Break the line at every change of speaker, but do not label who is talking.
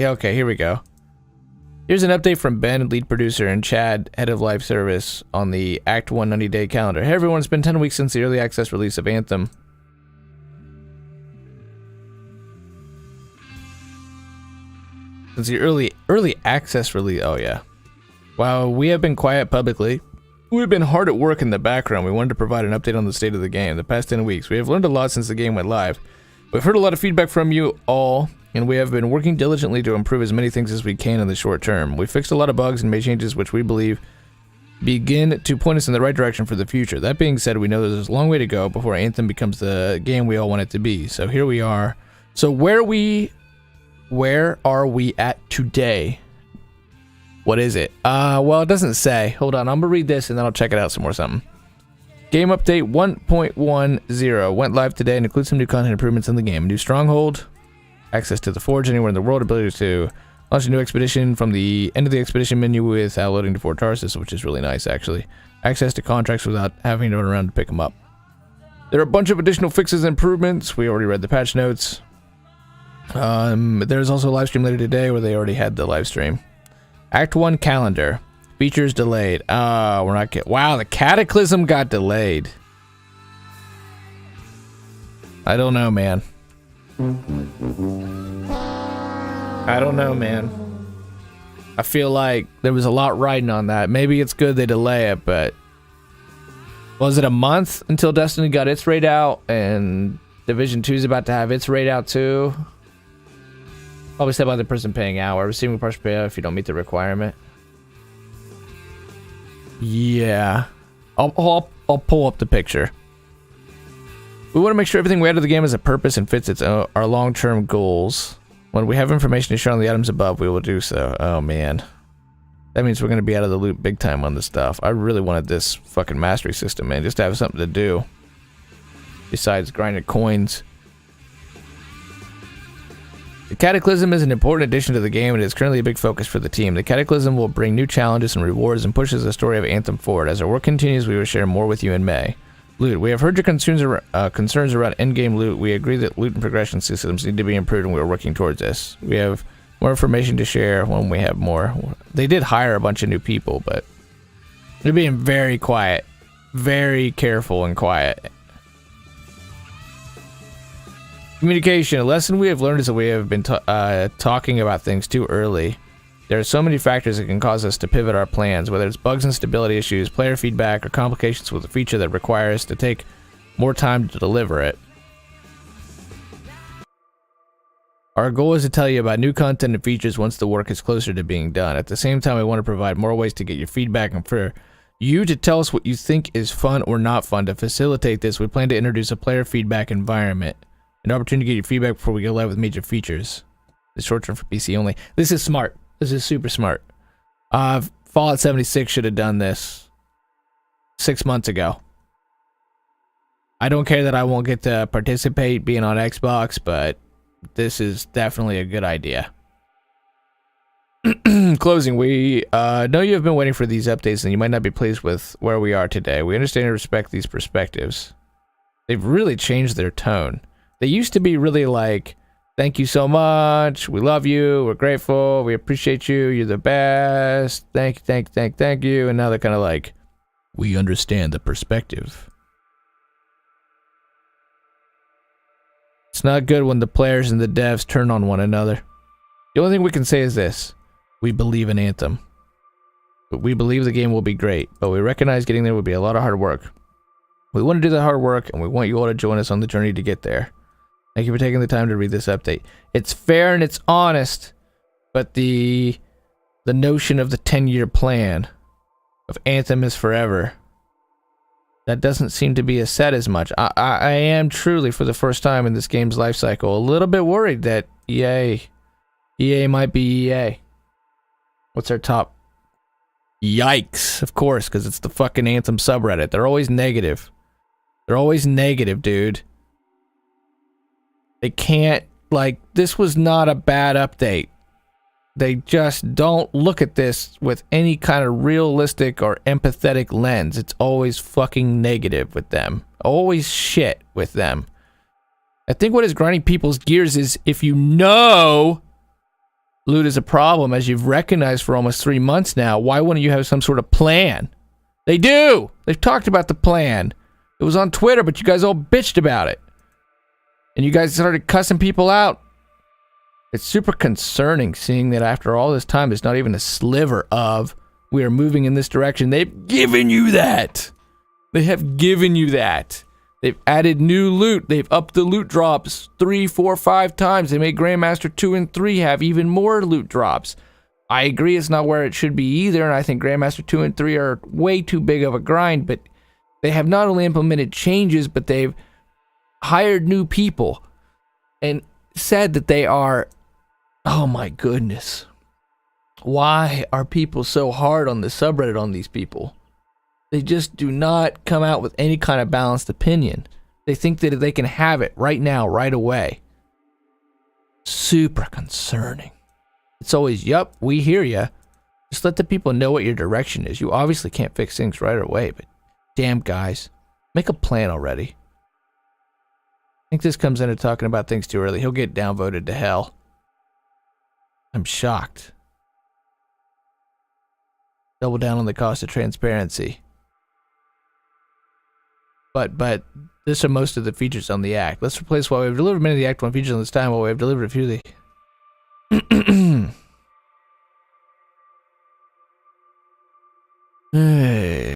Yeah, okay, here we go. Here's an update from Ben, lead producer, and Chad, head of live service, on the Act 1 90-day calendar. Hey everyone, it's been 10 weeks since the early access release of Anthem. Since the early access release, oh yeah. While we have been quiet publicly, we've been hard at work in the background. We wanted to provide an update on the state of the game. The past 10 weeks, we have learned a lot since the game went live. We've heard a lot of feedback from you all, and we have been working diligently to improve as many things as we can in the short term. We fixed a lot of bugs and made changes which we believe begin to point us in the right direction for the future. That being said, we know there's a long way to go before Anthem becomes the game we all want it to be. So here we are. So where are we at today? What is it? Well, it doesn't say. Hold on, I'm gonna read this and then I'll check it out some more something. Game update 1.10 went live today and includes some new content improvements in the game. A new stronghold, access to the forge anywhere in the world, ability to launch a new expedition from the end of the expedition menu without loading to Fort Tarsus, which is really nice actually. Access to contracts without having to run around to pick them up. There are a bunch of additional fixes and improvements. We already read the patch notes. There's also a live stream later today where they already had the live stream. Act 1 calendar. Features delayed. Oh, we're not getting... Wow, the Cataclysm got delayed. I don't know, man. I don't know, man. I feel like there was a lot riding on that. Maybe it's good they delay it, but... Was it a month until Destiny got its raid out, and Division 2 is about to have its raid out too? Probably said by the person paying out, or receiving partial payout if you don't meet the requirement. Yeah. I'll pull up the picture. We want to make sure everything we add to the game has a purpose and fits our long-term goals. When we have information to share on the items above, we will do so. Oh, man. That means we're going to be out of the loop big time on this stuff. I really wanted this fucking mastery system, man, just to have something to do. Besides grinding coins. The Cataclysm is an important addition to the game and is currently a big focus for the team. The Cataclysm will bring new challenges and rewards and pushes the story of Anthem forward. As our work continues, we will share more with you in May. Loot. We have heard your concerns around endgame loot. We agree that loot and progression systems need to be improved and we are working towards this. We have more information to share when we have more. They did hire a bunch of new people, but they're being very quiet. Very careful and quiet. Communication. A lesson we have learned is that we have been talking about things too early. There are so many factors that can cause us to pivot our plans, whether it's bugs and stability issues, player feedback, or complications with a feature that require us to take more time to deliver it. Our goal is to tell you about new content and features once the work is closer to being done. At the same time, we want to provide more ways to get your feedback and for you to tell us what you think is fun or not fun. To facilitate this, we plan to introduce a player feedback environment. An opportunity to get your feedback before we go live with major features. It's short term for PC only. This is smart. This is super smart. Fallout 76 should have done this 6 months ago. I don't care that I won't get to participate being on Xbox, but this is definitely a good idea. Closing. We know you have been waiting for these updates and you might not be pleased with where we are today. We understand and respect these perspectives. They've really changed their tone. They used to be really like, thank you so much, we love you, we're grateful, we appreciate you, you're the best, thank you, and now they're kind of like, we understand the perspective. It's not good when the players and the devs turn on one another. The only thing we can say is this, we believe in Anthem. But we believe the game will be great, but we recognize getting there will be a lot of hard work. We want to do the hard work, and we want you all to join us on the journey to get there. Thank you for taking the time to read this update. It's fair and it's honest, but the notion of the 10-year plan of Anthem is forever, that doesn't seem to be said as much. I am truly, for the first time in this game's life cycle, a little bit worried that EA might be EA. What's our top? Yikes, of course, because it's the fucking Anthem subreddit. They're always negative. They're always negative, dude. They can't, like, this was not a bad update. They just don't look at this with any kind of realistic or empathetic lens. It's always fucking negative with them. Always shit with them. I think what is grinding people's gears is if you know Loot is a problem, as you've recognized for almost 3 months now. Why wouldn't you have some sort of plan? They do! They've talked about the plan. It was on Twitter, but you guys all bitched about it. And you guys started cussing people out. It's super concerning seeing that after all this time, there's not even a sliver of we are moving in this direction. They've given you that. They have given you that. They've added new loot. They've upped the loot drops 3, 4, 5 times. They made Grandmaster 2 and 3 have even more loot drops. I agree it's not where it should be either, and I think Grandmaster 2 and 3 are way too big of a grind, but they have not only implemented changes, but they've hired new people and said that they are... Oh my goodness. Why are people so hard on the subreddit on these people? They just do not come out with any kind of balanced opinion. They think that they can have it right now, right away. Super concerning. It's always, yup, we hear ya. Just let the people know what your direction is. You obviously can't fix things right away, but damn guys, make a plan already. I think this comes into talking about things too early. He'll get downvoted to hell. I'm shocked. Double down on the cost of transparency. But this are most of the features on the Act. Let's replace what we've delivered many of the Act 1 features on this time while we've delivered a few of the...